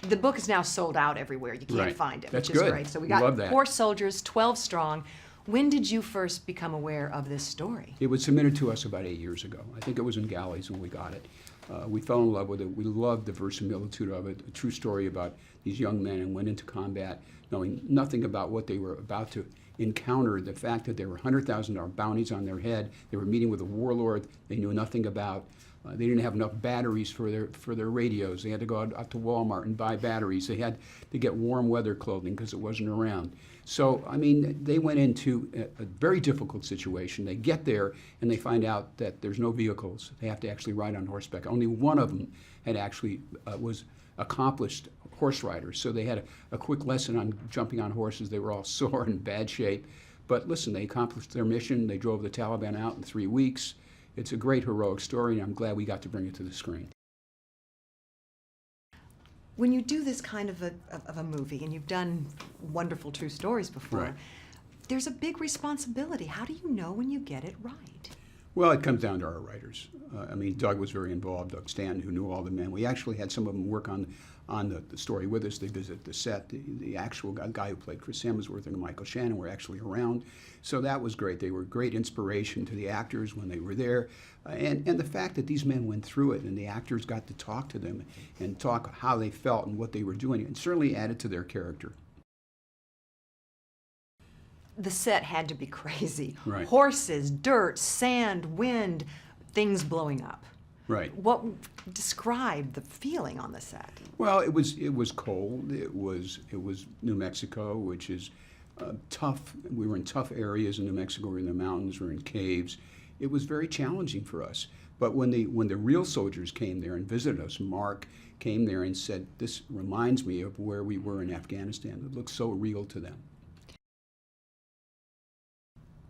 The book is now sold out everywhere. You can't find it, That's which is good. great. So we got that. Horse Soldiers, 12 strong. When did you first become aware of this story? It was submitted to us about 8 years ago. I think it was in galleys when we got it. We fell in love with it. We loved the verisimilitude of it, a true story about these young men and went into combat knowing nothing about what they were about to encounter, the fact that there were $100,000 bounties on their head. They were meeting with a warlord they knew nothing about. They didn't have enough batteries for their radios. They had to go out to Walmart and buy batteries. They had to get warm weather clothing because it wasn't around. So, I mean, they went into a very difficult situation. They get there and they find out that there's no vehicles. They have to actually ride on horseback. Only one of them had actually was accomplished horse riders. So they had a quick lesson on jumping on horses. They were all sore and in bad shape. But listen, they accomplished their mission. They drove the Taliban out in 3 weeks. It's a great heroic story, and I'm glad we got to bring it to the screen. When you do this kind of a movie, and you've done wonderful true stories before, there's a big responsibility. How do you know when you get it right? Well, it comes down to our writers. I mean, Doug was very involved, Doug Stanton, who knew all the men. We actually had some of them work on the story with us. They visited the set. The actual guy who played Chris Hemsworth and Michael Shannon were actually around. So that was great. They were great inspiration to the actors when they were there. And the fact that these men went through it and the actors got to talk to them and talk how they felt and what they were doing, it certainly added to their character. The set had to be crazy. Right. Horses, dirt, sand, wind, things blowing up. Right. What described the feeling on the set? Well, it was cold. It was New Mexico, which is tough. We were in tough areas in New Mexico. We were in the mountains. We were in caves. It was very challenging for us. But when the real soldiers came there and visited us, Mark came there and said, "This reminds me of where we were in Afghanistan." It looked so real to them.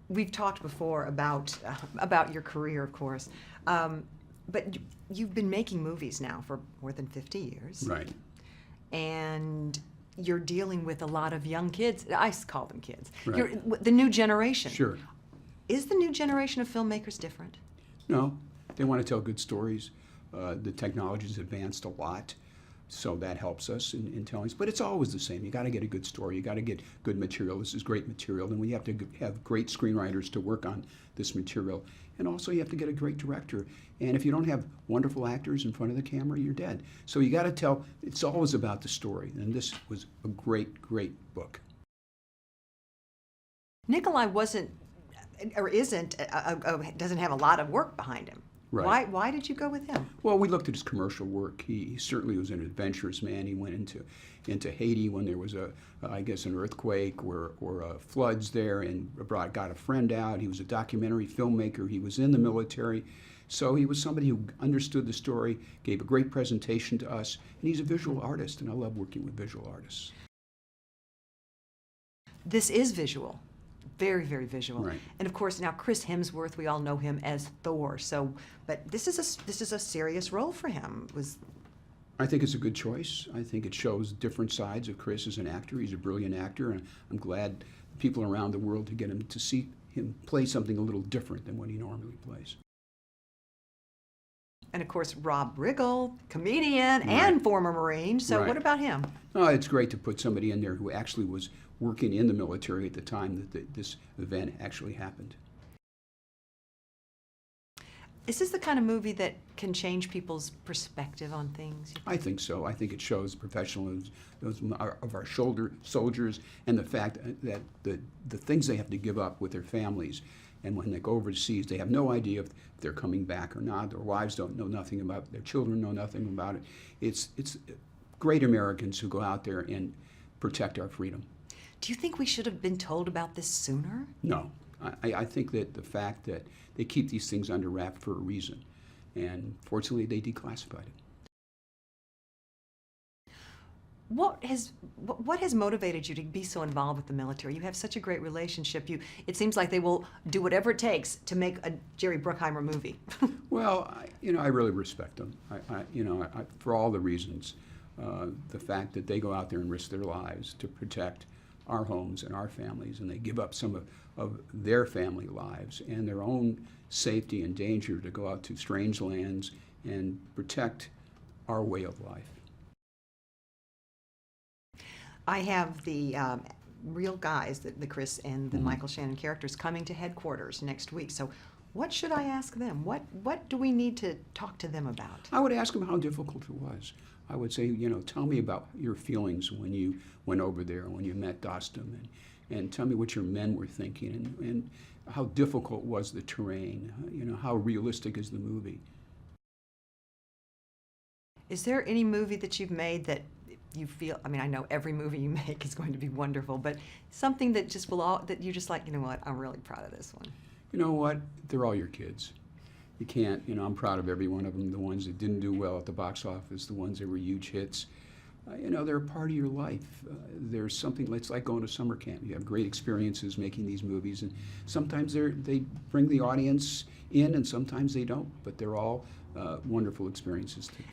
We've talked before about your career, of course, but you've been making movies now for more than 50 years. Right. And you're dealing with a lot of young kids. I call them kids. Right. The new generation. Sure. Is the new generation of filmmakers different? No, they want to tell good stories. The technology's advanced a lot, so that helps us in telling. But it's always the same. You got to get a good story. You got to get good material. This is great material, and we have to have great screenwriters to work on this material. And also, you have to get a great director. And if you don't have wonderful actors in front of the camera, you're dead. So you got to tell. It's always about the story, and this was a great, great book. Nicolai wasn't, or isn't, doesn't have a lot of work behind him. Right. Why did you go with him? Well, we looked at his commercial work. He certainly was an adventurous man. He went into Haiti when there was I guess an earthquake or floods there, and got a friend out. He was a documentary filmmaker. He was in the military. So he was somebody who understood the story, gave a great presentation to us, and he's a visual artist, and I love working with visual artists. This is visual. Very, very visual. Right. And of course, now Chris Hemsworth, we all know him as Thor. So, but this is a serious role for him. I think it's a good choice. I think it shows different sides of Chris as an actor. He's a brilliant actor, and I'm glad people around the world to get him to see him play something a little different than what he normally plays. And of course, Rob Riggle, comedian and former Marine. So what about him? Oh, it's great to put somebody in there who actually was working in the military at the time that this event actually happened. Is this the kind of movie that can change people's perspective on things? I think so. I think it shows professionalism of our soldiers and the fact that the things they have to give up with their families. And when they go overseas, they have no idea if they're coming back or not. Their wives don't know nothing about it. Their children know nothing about it. It's great Americans who go out there and protect our freedom. Do you think we should have been told about this sooner? No. I think that the fact that they keep these things under wrap for a reason. And fortunately, they declassified it. What has motivated you to be so involved with the military? You have such a great relationship. It seems like they will do whatever it takes to make a Jerry Bruckheimer movie. Well, I really respect them. For all the reasons, the fact that they go out there and risk their lives to protect our homes and our families, and they give up some of their family lives and their own safety and danger to go out to strange lands and protect our way of life. I have the real guys, the Chris and the Michael Shannon characters, coming to headquarters next week. So what should I ask them? What do we need to talk to them about? I would ask them how difficult it was. I would say, tell me about your feelings when you went over there, when you met Dostum, and tell me what your men were thinking, and how difficult was the terrain, how realistic is the movie. Is there any movie that you've made that you feel, I mean, I know every movie you make is going to be wonderful, but something that just that you're just like, you know what, I'm really proud of this one. You know what? They're all your kids. You can't, I'm proud of every one of them, the ones that didn't do well at the box office, the ones that were huge hits. They're a part of your life. There's something, it's like going to summer camp. You have great experiences making these movies, and sometimes they bring the audience in, and sometimes they don't, but they're all wonderful experiences too.